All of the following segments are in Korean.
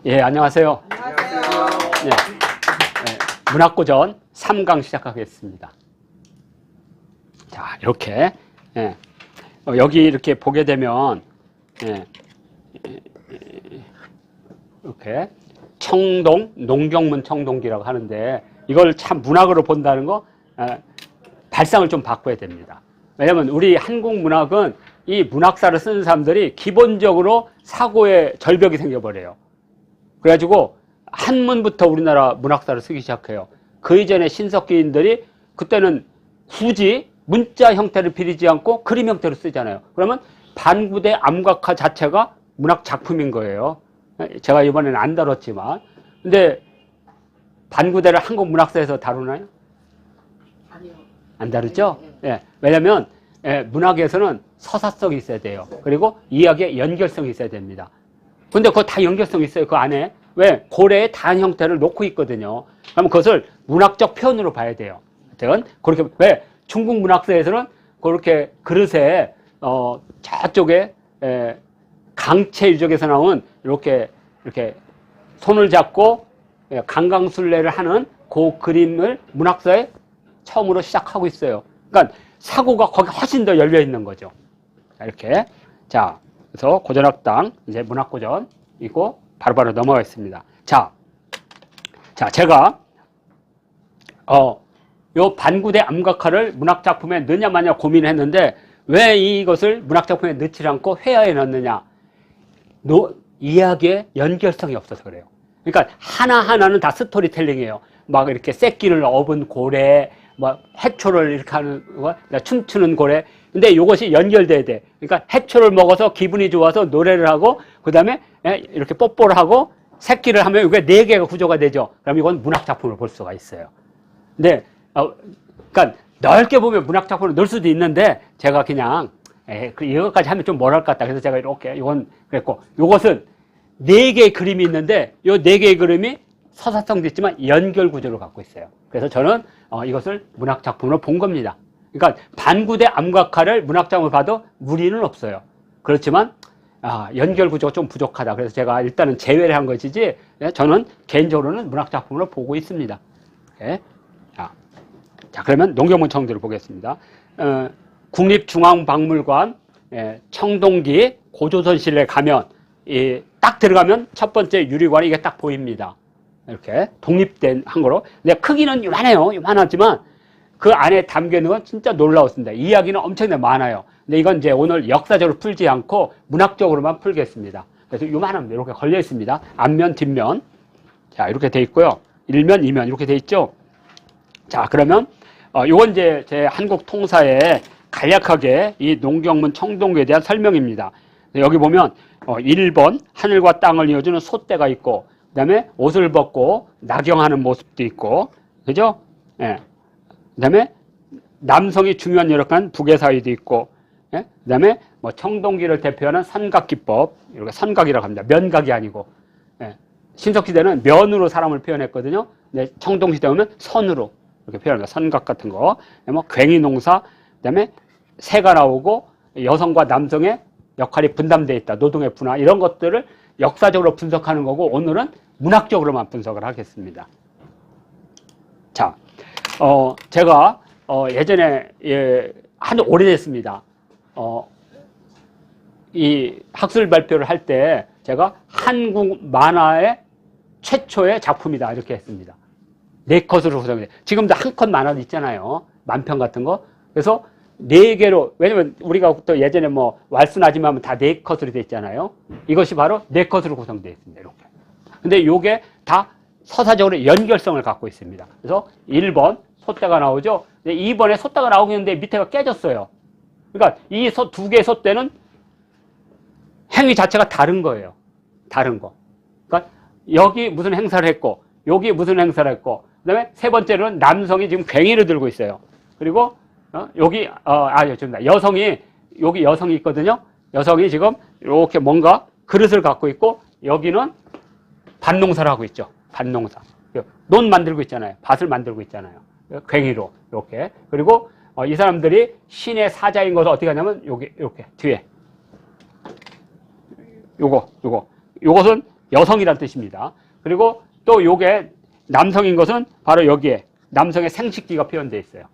예, 안녕하세요. 안녕하세요. 네, 네, 문학고전 3강 시작하겠습니다. 자, 이렇게 예, 여기 이렇게 보게 되면 예, 이렇게 청동, 농경문 청동기라고 하는데 이걸 참 문학으로 본다는 거 발상을 좀 바꿔야 됩니다. 왜냐하면 우리 한국 문학은 이 문학사를 쓰는 사람들이 기본적으로 사고에 절벽이 생겨버려요. 그래가지고 한문부터 우리나라 문학사를 쓰기 시작해요. 그 이전에 신석기인들이 그때는 굳이 문자 형태를 빌리지 않고 그림 형태로 쓰잖아요. 그러면 반구대 암각화 자체가 문학 작품인 거예요. 제가 이번에는 안 다뤘지만. 근데 반구대를 한국 문학사에서 다루나요? 아니요. 안 다루죠? 예. 왜냐면 문학에서는 서사성이 있어야 돼요. 그리고 이야기의 연결성이 있어야 됩니다. 근데 그거 다 연결성이 있어요. 그 안에. 왜? 고래의 다한 형태를 놓고 있거든요. 그러면 그것을 문학적 표현으로 봐야 돼요. 하여튼 그렇게. 왜? 중국 문학사에서는 그렇게 그릇에 저쪽에 강채 유적에서 나온 이렇게 손을 잡고 강강술래를 하는 그 그림을 문학사에 처음으로 시작하고 있어요. 그러니까 사고가 거기 훨씬 더 열려 있는 거죠. 이렇게. 자, 그래서 고전학당 이제 문학고전이고 바로바로 넘어가겠습니다. 자, 제가 요 반구대 암각화를 문학작품에 넣냐 마냐 고민을 했는데 왜 이것을 문학작품에 넣지 않고 회화에 넣느냐. 이야기의 연결성이 없어서 그래요. 그러니까 하나하나는 다 스토리텔링이에요. 막 이렇게 새끼를 업은 고래, 뭐 해초를 이렇게 하는 거, 춤추는 고래. 근데 이것이 연결돼야 돼. 그러니까 해초를 먹어서 기분이 좋아서 노래를 하고 그 다음에 이렇게 뽀뽀를 하고 새끼를 하면 이게 4개가 구조가 되죠. 그럼 이건 문학작품을 볼 수가 있어요. 근데 그러니까 넓게 보면 문학작품을 넣을 수도 있는데 제가 그냥 이것까지 하면 좀 뭐랄 것 같다. 그래서 제가 이렇게 이건 그랬고, 이것은 4개의 그림이 있는데 이 4개의 그림이 서사성도 있지만 연결 구조를 갖고 있어요. 그래서 저는 이것을 문학작품으로 본 겁니다. 그러니까 반구대 암각화를 문학작품을 봐도 무리는 없어요. 그렇지만 연결 구조가 좀 부족하다. 그래서 제가 일단은 제외를 한 것이지 저는 개인적으로는 문학작품으로 보고 있습니다. 네. 자, 그러면 농경문 청동기를 보겠습니다. 국립중앙박물관 청동기 고조선실에 가면 딱 들어가면 첫 번째 유리관이 이게 딱 보입니다. 이렇게 독립된 한 거로. 근데 크기는 요만해요. 요만하지만 그 안에 담겨 있는 건 진짜 놀라웠습니다. 이야기는 엄청나게 많아요. 근데 이건 이제 오늘 역사적으로 풀지 않고 문학적으로만 풀겠습니다. 그래서 요만합니다. 이렇게 걸려 있습니다. 앞면, 뒷면. 자, 이렇게 돼 있고요. 1면, 2면 이렇게 돼 있죠. 자, 그러면 요건 이제 제 한국 통사에 간략하게 이 농경문 청동기에 대한 설명입니다. 여기 보면 1번 하늘과 땅을 이어주는 솥대가 있고, 그 다음에 옷을 벗고 낙영하는 모습도 있고, 그죠? 예. 그 다음에 남성이 중요한 역할한 부계사위도 있고, 예? 그 다음에 뭐 청동기를 대표하는 선각기법, 이렇게 선각이라고 합니다. 면각이 아니고. 예. 신석시대는 면으로 사람을 표현했거든요. 근데 청동시대 오면 선으로 이렇게 표현합니다. 선각 같은 거. 뭐 괭이 농사, 그 다음에 새가 나오고 여성과 남성의 역할이 분담되어 있다. 노동의 분화, 이런 것들을 역사적으로 분석하는 거고, 오늘은 문학적으로만 분석을 하겠습니다. 자, 제가 예전에 아주 오래됐습니다. 이 학술 발표를 할 때 제가 한국 만화의 최초의 작품이다 이렇게 했습니다. 4컷으로 구성돼. 지금도 한 컷 만화도 있잖아요. 만편 같은 거. 그래서 4개로, 왜냐면 우리가 또 예전에 뭐 왈순아지마 하면 다 4컷으로 돼 있잖아요. 이것이 바로 4컷으로 구성되어 있습니다. 이렇게. 근데 요게 다 서사적으로 연결성을 갖고 있습니다. 그래서 1번 솥대가 나오죠. 2번에 솥대가 나오겠는데 밑에가 깨졌어요. 그러니까 이 2개의 솥대는 행위 자체가 다른 거예요. 다른 거. 그러니까 여기 무슨 행사를 했고, 여기 무슨 행사를 했고, 그 다음에 세 번째로는 남성이 지금 괭이를 들고 있어요. 그리고 여기 좋습니다. 여성이, 여기 여성이 있거든요. 여성이 지금 이렇게 뭔가 그릇을 갖고 있고, 여기는 밭농사를 하고 있죠. 밭농사. 논 만들고 있잖아요. 밭을 만들고 있잖아요. 괭이로 이렇게. 그리고 이 사람들이 신의 사자인 것을 어떻게 하냐면 여기 이렇게 뒤에 요것은 여성이란 뜻입니다. 그리고 또 요게 남성인 것은 바로 여기에 남성의 생식기가 표현되어 있어요.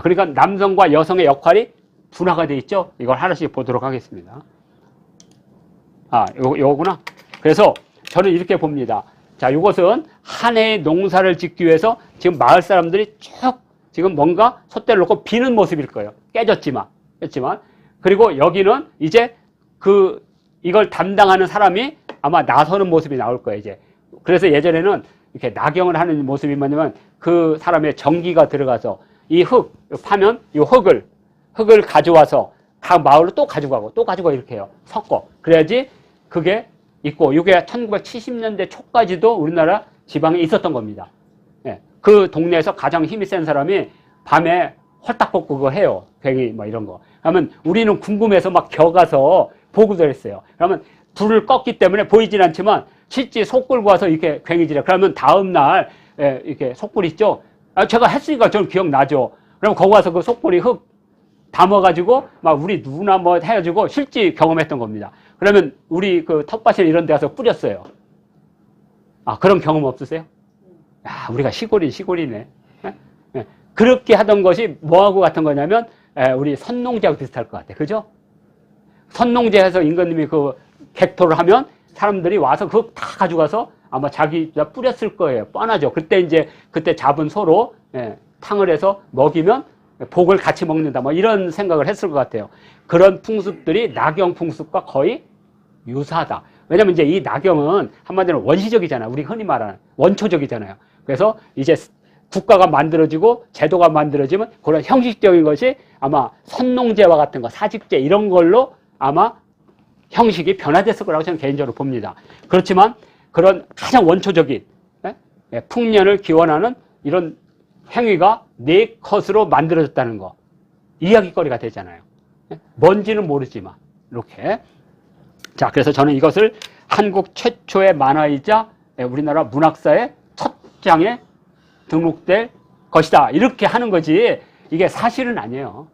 그러니까 남성과 여성의 역할이 분화가 되어 있죠. 이걸 하나씩 보도록 하겠습니다. 요거구나. 그래서 저는 이렇게 봅니다. 자, 이것은 한 해의 농사를 짓기 위해서 지금 마을 사람들이 쭉 지금 뭔가 솥대를 놓고 비는 모습일 거예요. 깨졌지만. 그리고 여기는 이제 이걸 담당하는 사람이 아마 나서는 모습이 나올 거예요, 이제. 그래서 예전에는 이렇게 나경을 하는 모습이 뭐냐면 그 사람의 정기가 들어가서 이 파면 이 흙을 가져와서 각 마을로 또 가지고 이렇게 해요. 섞어. 그래야지 그게 있고, 이게 1970년대 초까지도 우리나라 지방에 있었던 겁니다. 예. 그 동네에서 가장 힘이 센 사람이 밤에 홀딱 벗고 그거 해요. 괭이 뭐 이런 거. 그러면 우리는 궁금해서 막 겨가서 보고도 했어요. 그러면 불을 껐기 때문에 보이진 않지만 실제 속 끌고 와서 이렇게 괭이질해. 그러면 다음날 이렇게 속불 있죠. 제가 했으니까 저는 기억나죠. 그럼 거기 와서 그 속불이 흙 담아가지고 막 우리 누나 뭐 해가지고 실제 경험했던 겁니다. 그러면 우리 그 텃밭이나 이런 데 가서 뿌렸어요. 그런 경험 없으세요? 야, 우리가 시골이네. 예? 그렇게 하던 것이 뭐하고 같은 거냐면 우리 선농제하고 비슷할 것 같아요. 그죠? 선농제해서 임금님이 그 객토를 하면 사람들이 와서 그거 다 가져가서 아마 자기가 뿌렸을 거예요. 뻔하죠. 그때 잡은 소로 탕을 해서 먹이면 복을 같이 먹는다. 뭐 이런 생각을 했을 것 같아요. 그런 풍습들이 나경 풍습과 거의 유사하다. 왜냐면 이제 이 나경은 한마디로 원시적이잖아요. 우리 흔히 말하는 원초적이잖아요. 그래서 이제 국가가 만들어지고 제도가 만들어지면 그런 형식적인 것이 아마 선농제와 같은 거, 사직제 이런 걸로 아마 형식이 변화됐을 거라고 저는 개인적으로 봅니다. 그렇지만 그런 가장 원초적인 풍년을 기원하는 이런 행위가 네 컷으로 만들어졌다는 거, 이야기거리가 되잖아요. 뭔지는 모르지만 이렇게. 자, 그래서 저는 이것을 한국 최초의 만화이자 우리나라 문학사의 첫 장에 등록될 것이다, 이렇게 하는 거지 이게 사실은 아니에요.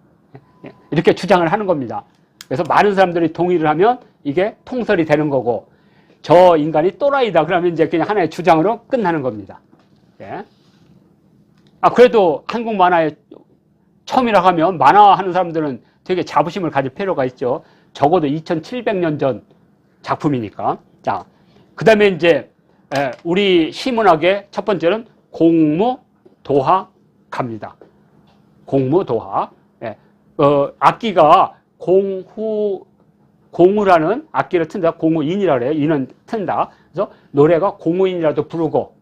이렇게 주장을 하는 겁니다. 그래서 많은 사람들이 동의를 하면 이게 통설이 되는 거고, 저 인간이 또라이다 그러면 이제 그냥 하나의 주장으로 끝나는 겁니다. 예. 그래도 한국 만화의 처음이라고 하면 만화하는 사람들은 되게 자부심을 가질 필요가 있죠. 적어도 2700년 전 작품이니까. 자, 그 다음에 이제 우리 시문학의 첫 번째는 공무도화가입니다. 공무도화. 예. 악기가 공우라는 악기를 튼다. 공우인이라고 그래요. 인은 튼다. 그래서 노래가 공우인이라도 부르고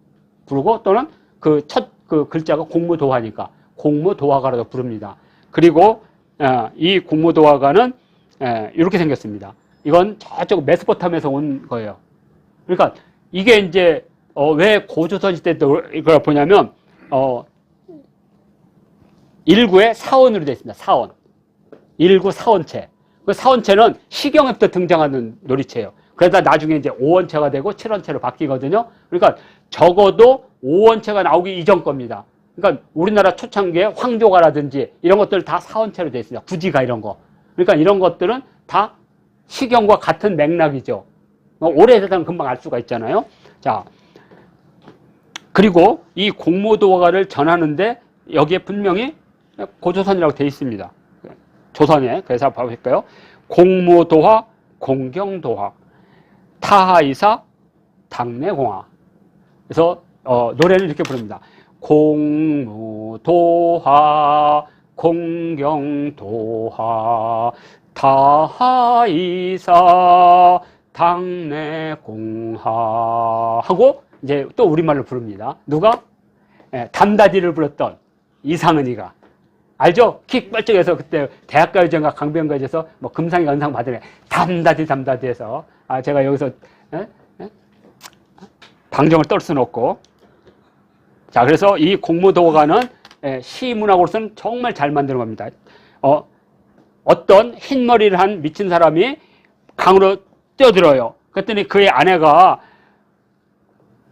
또는 그 글자가 공무도화니까 공무도화가라도 부릅니다. 그리고 이 공무도화가는 이렇게 생겼습니다. 이건 저쪽 메소포타미아에서 온 거예요. 그러니까 이게 이제 왜 고조선 시대 때 이걸 보냐면 일구의 사원으로 되어 있습니다. 사원. 일구 사원체. 그 사원체는 시경에 때 등장하는 놀이체예요. 그러다 나중에 이제 5원체가 되고 7원체로 바뀌거든요. 그러니까 적어도 5원체가 나오기 이전 겁니다. 그러니까 우리나라 초창기에 황조가라든지 이런 것들 다 사원체로 되어 있습니다. 구지가 이런 거. 그러니까 이런 것들은 다 시경과 같은 맥락이죠. 오래되면 금방 알 수가 있잖아요. 자, 그리고 이 공무도화가를 전하는데 여기에 분명히 고조선이라고 되어 있습니다. 조선에. 그래서 봐볼까요? 공무도화, 공경도화, 타하이사, 당내공화. 그래서 노래를 이렇게 부릅니다. 공무도화, 공경도화, 타하이사, 당내공화 하고 이제 또 우리말로 부릅니다. 누가? 담다디를 불렀던 이상은이가. 알죠? 킥 빨쩍해서 그때 대학가요제인가 강변가요제에서 뭐 금상이 연상 받으래. 담다디 해서. 제가 여기서 방정을 떨 수는 없고. 자, 그래서 이 공무도화가는 시문학으로서는 정말 잘 만드는 겁니다. 어떤 흰머리를 한 미친 사람이 강으로 뛰어들어요. 그랬더니 그의 아내가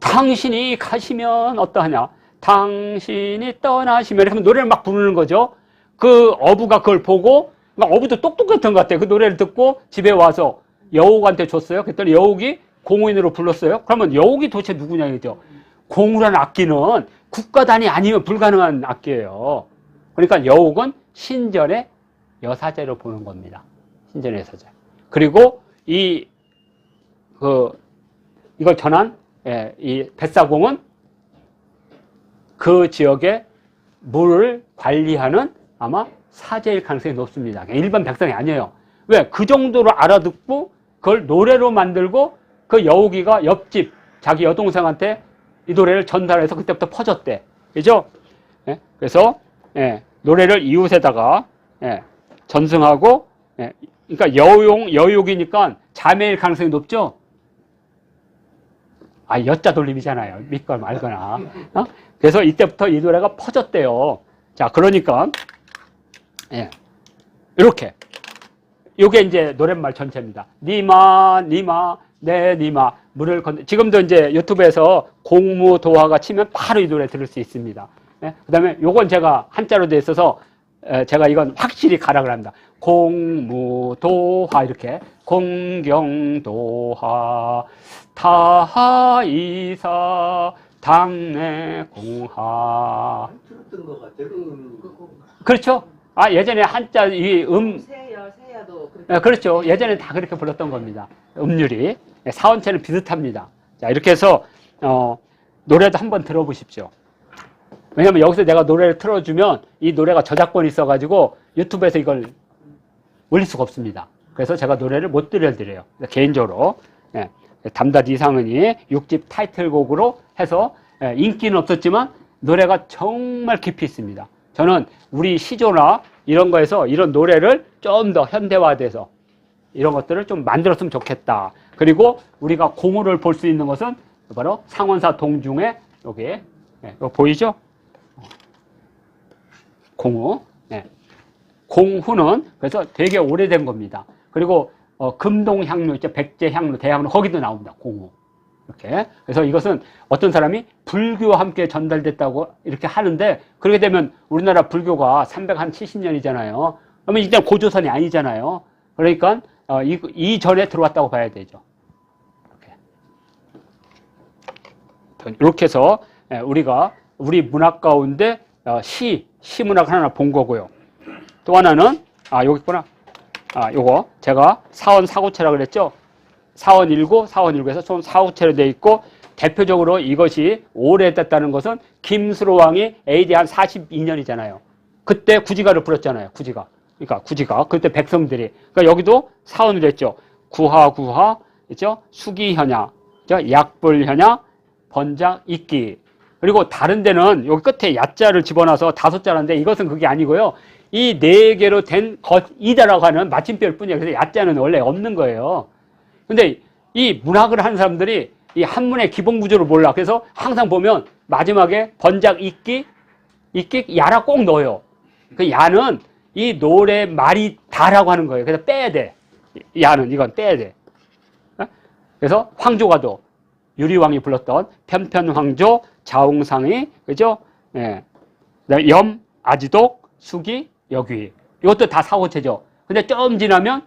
당신이 가시면 어떠하냐? 당신이 떠나시면 하면 노래를 막 부르는 거죠. 그 어부가 그걸 보고, 어부도 똑똑했던 것 같아요. 그 노래를 듣고 집에 와서 여옥한테 줬어요. 그랬더니 여옥이 공호인으로 불렀어요? 그러면 여옥이 도대체 누구냐 이거죠. 공후라는 악기는 국가 단위 아니면 불가능한 악기예요. 그러니까 여옥은 신전의 여사제로 보는 겁니다. 신전의 여사제. 그리고 이걸 전한 이 뱃사공은 그 지역의 물을 관리하는 아마 사제일 가능성이 높습니다. 일반 백성이 아니에요. 왜? 그 정도로 알아듣고 그걸 노래로 만들고 그 여우기가 옆집 자기 여동생한테 이 노래를 전달해서 그때부터 퍼졌대. 그죠? 예? 그래서 노래를 이웃에다가 전승하고 그러니까 여육이니까 자매일 가능성이 높죠? 여자 돌림이잖아요. 믿거나 말거나. 그래서 이때부터 이 노래가 퍼졌대요. 자, 그러니까 이렇게 요게 이제 노랫말 전체입니다. 니마 내 니마 물을 건너. 지금도 이제 유튜브에서 공무도화가 치면 바로 이 노래 들을 수 있습니다. 그 다음에 요건 제가 한자로 돼 있어서 제가 이건 확실히 가락을 합니다. 공무도화 이렇게 공경도화 타하이사 당내공하. 들었던 것 같아요. 그렇죠. 예전에 한자 세야도 그렇죠. 예전에 다 그렇게 불렀던 겁니다. 음률이. 사원체는 비슷합니다. 자, 이렇게 해서 노래도 한번 들어보십시오. 왜냐면 여기서 내가 노래를 틀어주면 이 노래가 저작권이 있어가지고 유튜브에서 이걸 올릴 수가 없습니다. 그래서 제가 노래를 못 들려드려요. 개인적으로. 담다 이상은이 6집 타이틀곡으로 해서 인기는 없었지만 노래가 정말 깊이 있습니다. 저는 우리 시조나 이런 거에서 이런 노래를 좀 더 현대화돼서 이런 것들을 좀 만들었으면 좋겠다. 그리고 우리가 공후를 볼 수 있는 것은 바로 상원사 동중에 여기 이거 보이죠? 공후. 공후는 그래서 되게 오래된 겁니다. 그리고 금동향로 있죠? 백제향로, 대향로 거기도 나옵니다. 공후. 이렇게. 그래서 이것은 어떤 사람이 불교와 함께 전달됐다고 이렇게 하는데 그렇게 되면 우리나라 불교가 370년이잖아요. 그러면 일단 고조선이 아니잖아요. 그러니까 이전에 들어왔다고 봐야 되죠. 이렇게 해서 우리가 우리 문학 가운데 시문학 하나 본 거고요. 또 하나는 여기 있구나. 요거 제가 사원 사고체라고 그랬죠. 사원 1구에서 총 사고체로 되어 있고 대표적으로 이것이 오래됐다는 것은 김수로 왕이 AD 한 42년이잖아요. 그때 구지가를 부렸잖아요. 구지가. 그러니까 구지가 그때 백성들이 그러니까 여기도 사원을 했죠. 구하 있죠. 수기현야, 약불현야, 번작 익기. 그리고 다른 데는 여기 끝에 야자를 집어넣어서 5자라는데 이것은 그게 아니고요. 이 4개로 된 이다라고 하는 마침표일 뿐이에요. 그래서 야자는 원래 없는 거예요. 근데 이 문학을 하는 사람들이 이 한문의 기본 구조를 몰라. 그래서 항상 보면 마지막에 번작 익기, 야라 꼭 넣어요. 그 야는 이 노래 말이 다라고 하는 거예요. 그래서 빼야 돼. 야는 이건 빼야 돼. 그래서 황조가도 유리왕이 불렀던 편편황조, 자웅상이, 그죠? 염, 아지독, 수기, 여귀. 이것도 다 사고체죠. 근데 좀 지나면,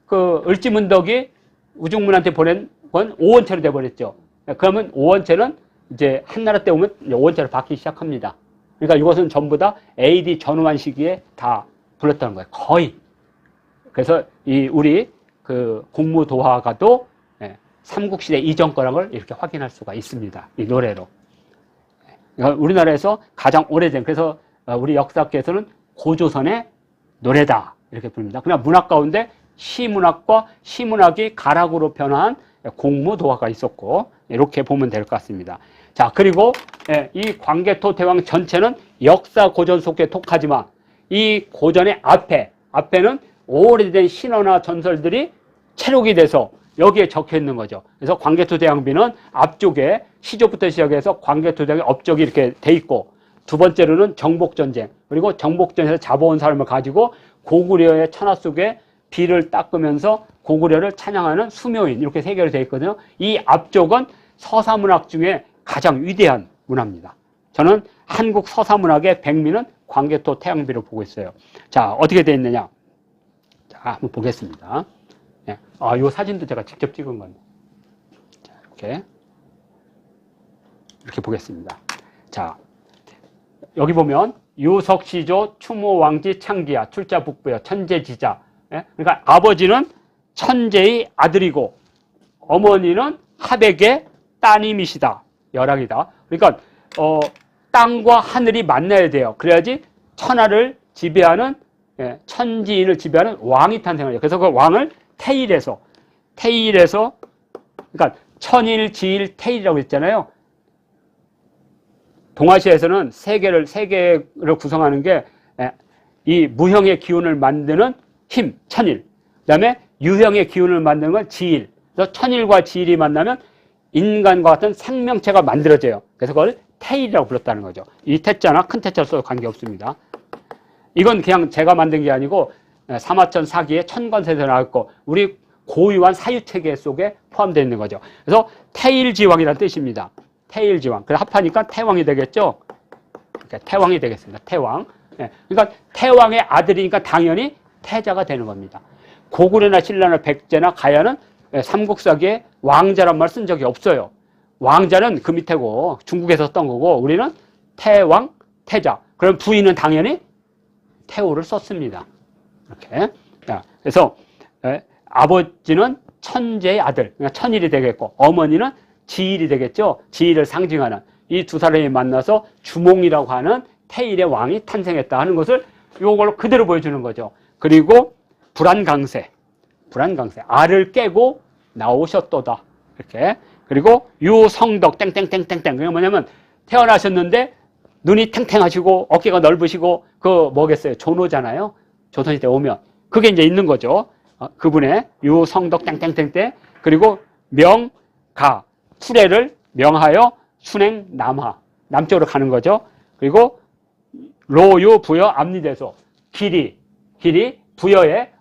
그 을지문덕이 우중문한테 보낸 건 오원체로 돼버렸죠. 그러면 오원체는 이제 한나라 때 오면 오원체로 바뀌기 시작합니다. 그러니까 이것은 전부 다 AD 전후한 시기에 다 불렀다는 거예요. 거의. 그래서 우리 그 공무도화가도 삼국시대 이전 거란 걸 이렇게 확인할 수가 있습니다. 이 노래로. 그러니까 우리나라에서 가장 오래된, 그래서 우리 역사학계에서는 고조선의 노래다. 이렇게 부릅니다. 그냥 문학 가운데 시문학과 시문학이 가락으로 변한 공무도화가 있었고, 이렇게 보면 될 것 같습니다. 자, 그리고 이 광개토 대왕 전체는 역사 고전 속에 독하지만 이 고전의 앞에는 오래된 신화나 전설들이 체록이 돼서 여기에 적혀 있는 거죠. 그래서 광개토 대왕비는 앞쪽에 시조부터 시작해서 광개토 대왕의 업적이 이렇게 돼 있고, 두 번째로는 정복전쟁, 그리고 정복전에서 잡아온 사람을 가지고 고구려의 천하 속에 비를 닦으면서 고구려를 찬양하는 수묘인, 이렇게 세 개로 되어 있거든요. 이 앞쪽은 서사문학 중에 가장 위대한 문화입니다. 저는 한국 서사문학의 백미는 광개토 태양비로 보고 있어요. 자, 어떻게 되어 있느냐. 자, 한번 보겠습니다. 요 사진도 제가 직접 찍은 건데. 이렇게 보겠습니다. 자, 여기 보면 유석시조 추모왕지 창기야 출자 북부여 천재지자. 예? 그러니까 아버지는 천재의 아들이고 어머니는 하백의 따님이시다. 열왕이다. 그러니까 땅과 하늘이 만나야 돼요. 그래야지 천하를 지배하는 천지인을 지배하는 왕이 탄생해요. 그래서 그 왕을 태일해서 그러니까 천일, 지일, 태일이라고 했잖아요. 동아시아에서는 세계를 구성하는 게 이 무형의 기운을 만드는 힘, 천일. 그다음에 유형의 기운을 만드는 건 지일. 그래서 천일과 지일이 만나면 인간과 같은 생명체가 만들어져요. 그래서 그걸 태일이라고 불렀다는 거죠. 이 태자나 큰 태자 써도 관계없습니다. 이건 그냥 제가 만든 게 아니고 사마천 사기의 천권세에서 나왔고 우리 고유한 사유체계 속에 포함되어 있는 거죠. 그래서 태일지왕이라는 뜻입니다. 태일지왕. 그래서 합하니까 태왕이 되겠죠. 그러니까 태왕이 되겠습니다. 태왕. 그러니까 태왕의 아들이니까 당연히 태자가 되는 겁니다. 고구려나 신라나 백제나 가야는 삼국사기에 왕자란 말 쓴 적이 없어요. 왕자는 그 밑에고 중국에서 썼던 거고 우리는 태왕, 태자. 그럼 부인은 당연히 태우를 썼습니다. 이렇게. 그래서 아버지는 천재의 아들, 그러니까 천일이 되겠고 어머니는 지일이 되겠죠. 지일을 상징하는 이 두 사람이 만나서 주몽이라고 하는 태일의 왕이 탄생했다 하는 것을 이걸로 그대로 보여주는 거죠. 그리고 불안강세, 알을 깨고 나오셨도다. 이렇게. 그리고 유성덕 땡땡땡땡땡. 그게 뭐냐면 태어나셨는데 눈이 탱탱하시고 어깨가 넓으시고 그 뭐겠어요? 존호잖아요. 조선시대 오면 그게 이제 있는 거죠. 그분의 유성덕 땡땡땡땡. 그리고 명가 수레를 명하여 순행 남하 남쪽으로 가는 거죠. 그리고 로유 부여 압리대소 길이 부여의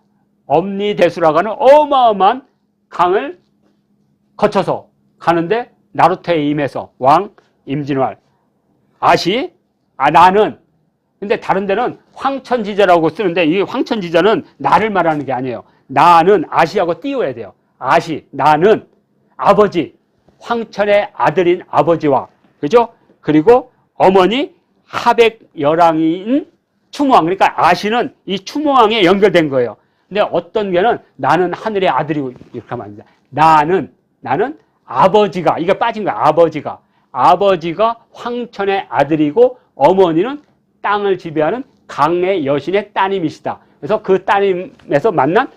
엄리대수라고 하는 어마어마한 강을 거쳐서 가는데 나루터에 임해서 왕 임진왈 나는 근데 다른 데는 황천지자라고 쓰는데 이 황천지자는 나를 말하는 게 아니에요. 나는 아시하고 띄워야 돼요. 나는 아버지 황천의 아들인 아버지와 그죠? 그리고 어머니 하백열왕인 추모왕. 그러니까 아시는 이 추모왕에 연결된 거예요. 근데 어떤 게는 나는 하늘의 아들이고 이렇게 하면 안 됩니다. 나는 아버지가 이게 빠진 거야. 아버지가 황천의 아들이고 어머니는 땅을 지배하는 강의 여신의 따님이시다. 그래서 그 따님에서 만난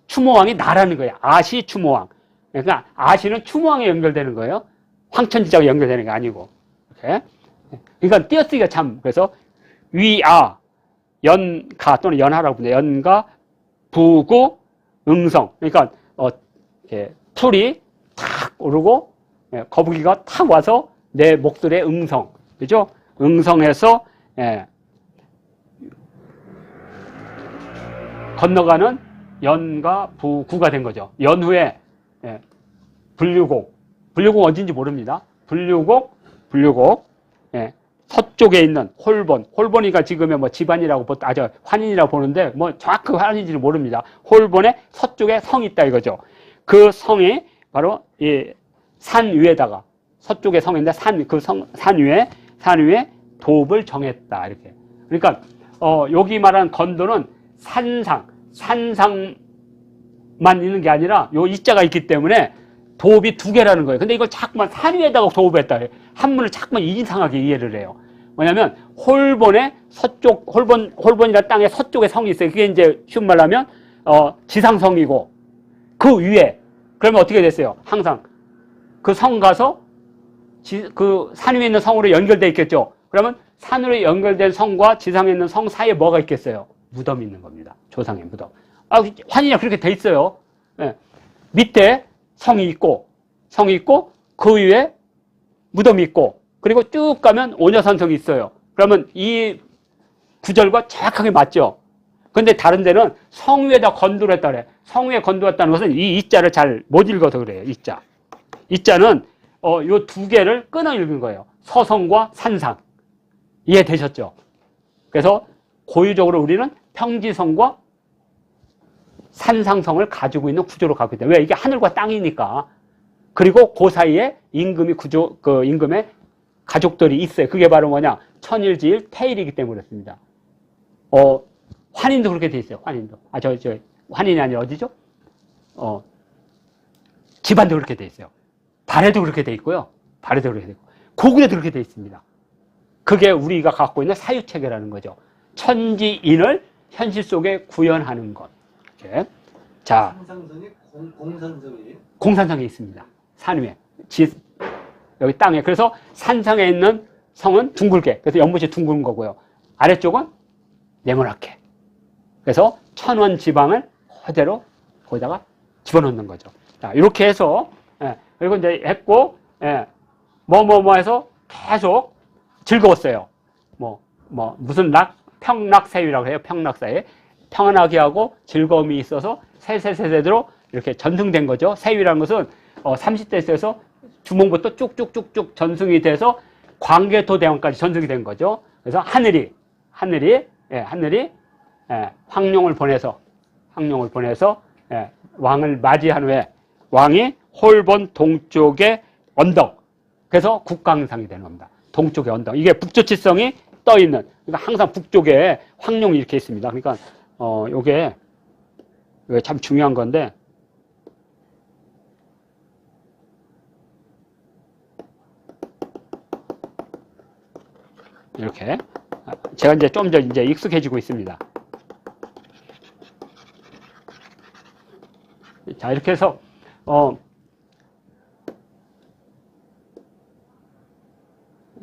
추모왕이 나라는 거예요. 아시 추모왕. 그러니까 아시는 추모왕에 연결되는 거예요. 황천지자가 연결되는 게 아니고. 이렇게. 그러니까 띄어쓰기가 참 그래서 위아 연가 또는 연하라고 부르는데 연가 부구 응성. 그러니까 풀이 탁 오르고 거북이가 탁 와서 내 목소리에 응성. 그죠? 응성해서 건너가는 연가 부구가 된 거죠. 연후에 불류곡 어딘지 모릅니다. 불류곡 서쪽에 있는 홀본이가 지금의 뭐 집안이라고 환인이라고 보는데 뭐 정확히 환인인지는 모릅니다. 홀본의 서쪽에 성이 있다 이거죠. 그 성이 바로 이 산 위에다가 서쪽의 성인데 산 위에 도읍을 정했다 이렇게. 그러니까 여기 말하는 건도는 산상만 있는 게 아니라 요 이자가 있기 때문에 도읍이 두 개라는 거예요. 근데 이걸 자꾸만 산 위에다가 도읍했다. 한문을 자꾸만 이상하게 이해를 해요. 뭐냐면 홀본의 서쪽 홀본이라는 땅의 서쪽에 성이 있어요. 그게 이제 쉬운 말로 하면 지상성이고 그 위에 그러면 어떻게 됐어요? 항상 그 성 가서 그 산 위에 있는 성으로 연결돼 있겠죠. 그러면 산으로 연결된 성과 지상에 있는 성 사이에 뭐가 있겠어요? 무덤이 있는 겁니다. 조상의 무덤. 환희가 그렇게 돼 있어요. 밑에 성이 있고 그 위에 무덤이 있고 그리고 쭉 가면 오녀산성이 있어요. 그러면 이 구절과 정확하게 맞죠. 근데 다른 데는 성 위에다 건도했다 그래. 성 위에 건도했다는 것은 이 이자를 잘 못 읽어서 그래요. 이자는 요 두 개를 끊어 읽은 거예요. 서성과 산상. 이해되셨죠? 그래서 고유적으로 우리는 평지성과 산상성을 가지고 있는 구조로 갖고 있다. 왜? 이게 하늘과 땅이니까. 그리고 그 사이에 임금의 가족들이 있어요. 그게 바로 뭐냐? 천일지일 태일이기 때문에 그렇습니다. 환인도 그렇게 돼 있어요. 환인도. 환인이 아니라 어디죠? 집안도 그렇게 돼 있어요. 발에도 그렇게 돼 있고요. 발에도 그렇게 돼 있고. 고구려도 그렇게 돼 있습니다. 그게 우리가 갖고 있는 사유체계라는 거죠. 천지인을 현실 속에 구현하는 것. 이렇게. 자. 상상성이 공산성이 공산성이 있습니다. 산 위에. 여기 땅에. 그래서 산상에 있는 성은 둥글게. 그래서 연못이 둥근 거고요. 아래쪽은 네모나게. 그래서 천원 지방을 그대로 거기다가 집어넣는 거죠. 자, 이렇게 해서, 그리고 이제 했고, 해서 계속 즐거웠어요. 무슨 평락사유라고 해요. 평락사유. 평안하게 하고 즐거움이 있어서 세세세세대로 이렇게 전승된 거죠. 사유라는 것은 30대에서 주몽부터 쭉쭉쭉쭉 전승이 돼서 광개토대왕까지 전승이 된 거죠. 그래서 하늘이 황룡을 보내서 왕을 맞이한 후에 왕이 홀본 동쪽의 언덕, 그래서 국강상이 되는 겁니다. 동쪽의 언덕. 이게 북조치성이 떠 있는. 그러니까 항상 북쪽에 황룡이 이렇게 있습니다. 그러니까 요게 참 중요한 건데, 이렇게 제가 이제 좀 더 이제 익숙해지고 있습니다. 자, 이렇게 해서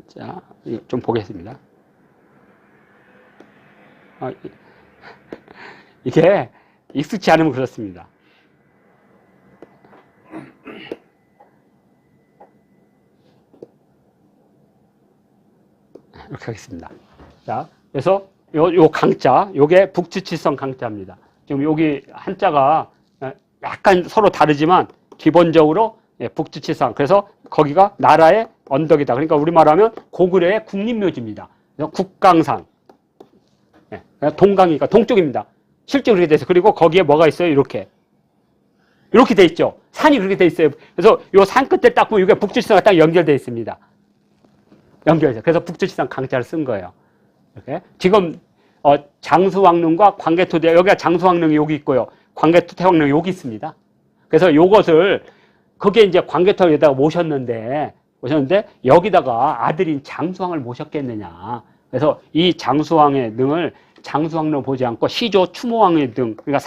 자, 좀 보겠습니다. 이게 익숙치 않으면 그렇습니다. 이렇게 하겠습니다. 자, 그래서 요 강자, 요게 북지치성 강자입니다. 지금 여기 한자가 약간 서로 다르지만 기본적으로 북지치성. 그래서 거기가 나라의 언덕이다. 그러니까 우리말하면 고구려의 국립묘지입니다. 국강산. 동강이니까 동쪽입니다. 실제 그렇게 돼 있어요. 그리고 거기에 뭐가 있어요? 이렇게 돼 있죠. 산이 그렇게 돼 있어요. 그래서 요 산 끝에 딱 보면 이게 북지치성과 딱 연결돼 있습니다. 연결돼서. 그래서 북지치성 강자를 쓴 거예요. 이렇게. 지금 장수왕릉과 광개토대, 여기가 장수왕릉이 여기 있고요. 광개토대왕릉이 여기 있습니다. 그래서 요것을 그게 이제 광개토에다가 모셨는데 여기다가 아들인 장수왕을 모셨겠느냐. 그래서 이 장수왕의 능을 장수왕으로 보지 않고 시조 추모왕의 능, 그러니까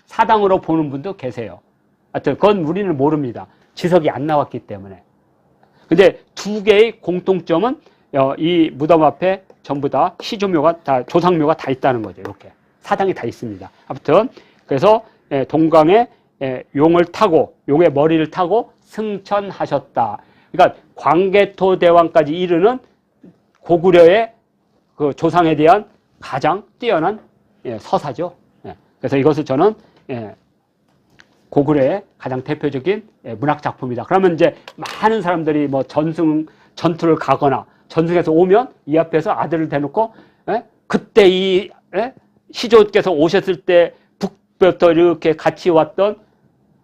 사당으로 보는 분도 계세요. 하여튼 그건 우리는 모릅니다. 지석이 안 나왔기 때문에. 근데 두 개의 공통점은 이 무덤 앞에 전부 다 시조묘가 다, 조상묘가 다 있다는 거죠. 이렇게. 사당이 다 있습니다. 아무튼, 그래서 동강에 용을 타고, 용의 머리를 타고 승천하셨다. 그러니까 광개토대왕까지 이르는 고구려의 그 조상에 대한 가장 뛰어난 서사죠. 그래서 이것을 저는 고구려의 가장 대표적인 문학 작품이다. 그러면 이제 많은 사람들이 뭐 전투를 가거나 전승에서 오면 이 앞에서 아들을 대놓고 그때 이 시조께서 오셨을 때 북부터 이렇게 같이 왔던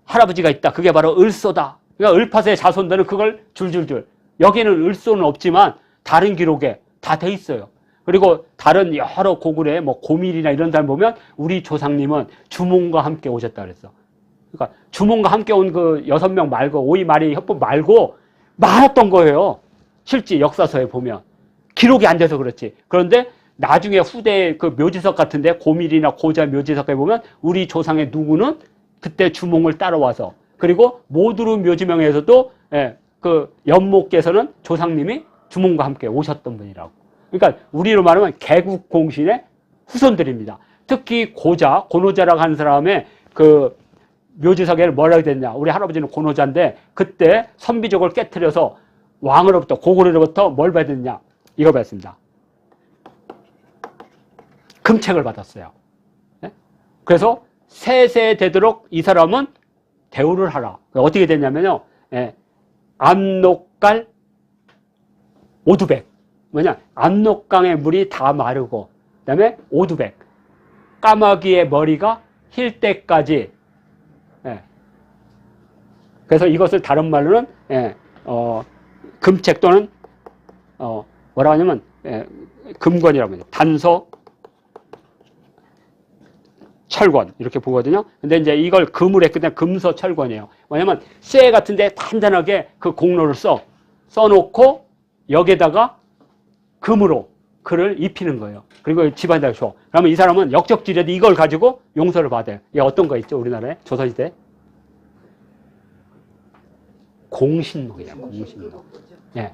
할아버지가 있다. 그게 바로 을소다. 그러니까 을파서의 자손들은 그걸 줄줄줄. 여기는 을소는 없지만 다른 기록에 다 돼 있어요. 그리고 다른 여러 고구려의 뭐 고밀이나 이런 사람 보면 우리 조상님은 주몽과 함께 오셨다 그랬어. 그러니까 주몽과 함께 온 그 6명 말고 오이 말이 협분 말고 많았던 거예요. 실제 역사서에 보면 기록이 안 돼서 그렇지. 그런데 나중에 후대 그 묘지석 같은데 고밀이나 고자 묘지석에 보면 우리 조상의 누구는 그때 주몽을 따라와서 그리고 모두르 묘지명에서도 그 연목께서는 조상님이 주몽과 함께 오셨던 분이라고. 그러니까 우리로 말하면 개국공신의 후손들입니다. 특히 고노자라고 하는 사람의 그 묘지석에 뭐라고 됐냐. 우리 할아버지는 고노자인데 그때 선비족을 깨트려서 왕으로부터 고구려로부터 뭘 받았냐. 이거 받았습니다. 금책을 받았어요. 그래서 세세 되도록 이 사람은 대우를 하라. 어떻게 됐냐면요. 압록갈 오두백. 뭐냐? 압록강의 물이 다 마르고, 그 다음에 오두백. 까마귀의 머리가 힐 때까지, 그래서 이것을 다른 말로는 금책 또는 뭐라 하냐면 금권이라고 합니다. 단서 철권 이렇게 보거든요. 근데 이제 이걸 금을 했기 때문에 금서철권이에요. 뭐냐면 쇠 같은데 단단하게 그 공로를 써놓고 여기에다가 금으로 글을 입히는 거예요. 그리고 집안에다 줘. 그러면 이 사람은 역적질에도 이걸 가지고 용서를 받아요. 이게 어떤 거 있죠? 우리나라에 조선시대 공신록이에요. 공신록. 예.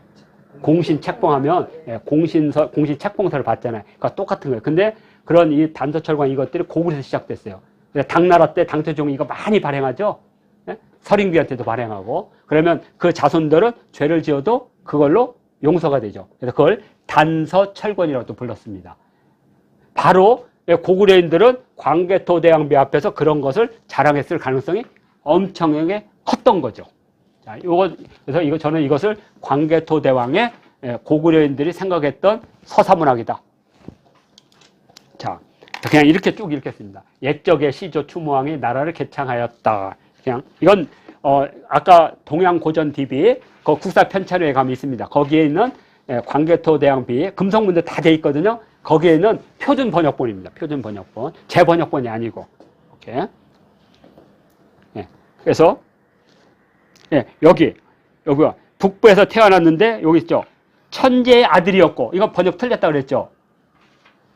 공신 책봉하면 공신 책봉서를 받잖아요. 그러니까 똑같은 거예요. 근데 그런 이 단서철관 이것들이 고구려에서 시작됐어요. 당나라 때 당태종이 이거 많이 발행하죠. 예? 서린귀한테도 발행하고 그러면 그 자손들은 죄를 지어도 그걸로 용서가 되죠. 그래서 그걸 단서철권이라고 불렀습니다. 바로 고구려인들은 광개토대왕비 앞에서 그런 것을 자랑했을 가능성이 엄청나게 컸던 거죠. 자, 그래서 저는 이것을 광개토대왕의 고구려인들이 생각했던 서사문학이다. 자, 그냥 이렇게 쭉 읽겠습니다. 옛적의 시조 추모왕이 나라를 개창하였다. 그냥 이건 아까 동양고전 DB 그 국사편찬회에 가면 있습니다. 거기에 있는 광개토대왕비 금성문도 다 돼 있거든요. 거기에 있는 표준 번역본입니다. 표준 번역본. 제 번역본이 아니고. 이렇게. 그래서 여기가 북부에서 태어났는데 여기 있죠. 천재의 아들이었고 이건 번역 틀렸다 그랬죠.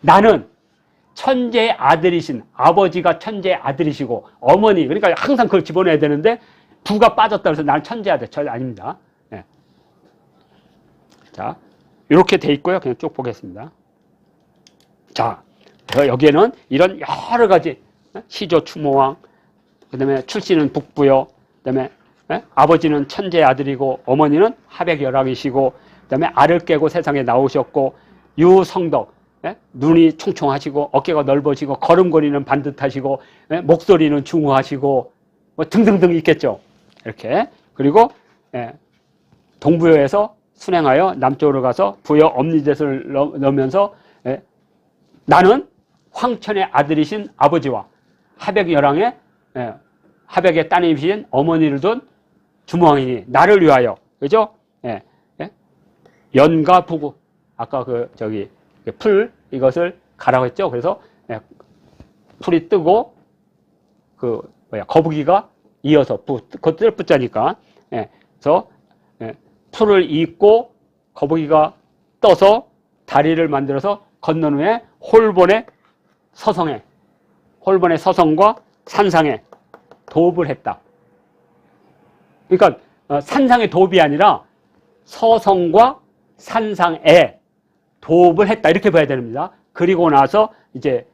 나는 천재의 아들이신 아버지가 천재의 아들이시고 어머니 그러니까 항상 그걸 집어넣어야 되는데 부가 빠졌다 그래서 나는 천재의 아들. 저 아닙니다. 자, 이렇게 돼 있고요. 그냥 쭉 보겠습니다. 자, 여기에는 이런 여러 가지 시조 추모왕, 그 다음에 출신은 북부요, 그 다음에 아버지는 천재의 아들이고 어머니는 하백열왕이시고 그 다음에 알을 깨고 세상에 나오셨고 유성덕, 눈이 총총하시고 어깨가 넓어지고 걸음걸이는 반듯하시고 목소리는 중후하시고 뭐 등등등 있겠죠. 이렇게. 그리고 동부여에서 순행하여 남쪽으로 가서 부여 엄니젯을 넣으면서 나는 황천의 아들이신 아버지와 하백열왕의 하백의 따님이신 어머니를 둔 주모왕이니 나를 위하여 그죠? 연가 부구 아까 풀 이것을 가라고 했죠. 그래서 풀이 뜨고 거북이가 이어서 그것들 붙자니까 그래서 풀을 잇고 거북이가 떠서 다리를 만들어서 건넌 후에 홀본의 서성과 산상에 도읍을 했다. 그러니까 산상의 도읍이 아니라 서성과 산상에 도읍을 했다 이렇게 봐야 됩니다. 그리고 나서 이제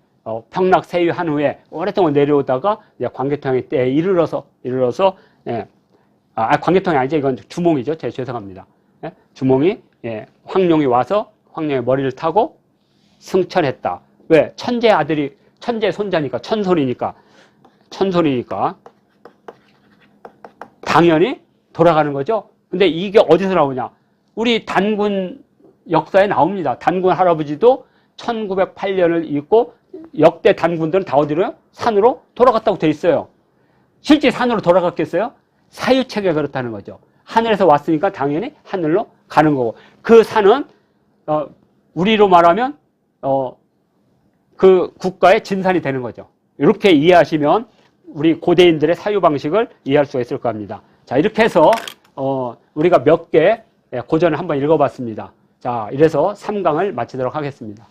평락세유한 후에 오랫동안 내려오다가 이제 광개토양의 때에 이르러서 광개토양이 아니죠. 이건 주몽이죠. 죄송합니다. 주몽이 황룡이 와서 황룡의 머리를 타고 승천했다. 왜? 천재 아들이 천재 손자니까 천손이니까 당연히 돌아가는 거죠. 근데 이게 어디서 나오냐? 우리 단군 역사에 나옵니다. 단군 할아버지도 1908년을 잊고 역대 단군들은 다 어디로요? 산으로 돌아갔다고 돼 있어요. 실제 산으로 돌아갔겠어요? 사유체가 그렇다는 거죠. 하늘에서 왔으니까 당연히 하늘로 가는 거고 그 산은 우리로 말하면 그 국가의 진산이 되는 거죠. 이렇게 이해하시면 우리 고대인들의 사유 방식을 이해할 수가 있을 겁니다. 자, 이렇게 해서 우리가 몇 개 고전을 한번 읽어봤습니다. 자, 이래서 3강을 마치도록 하겠습니다.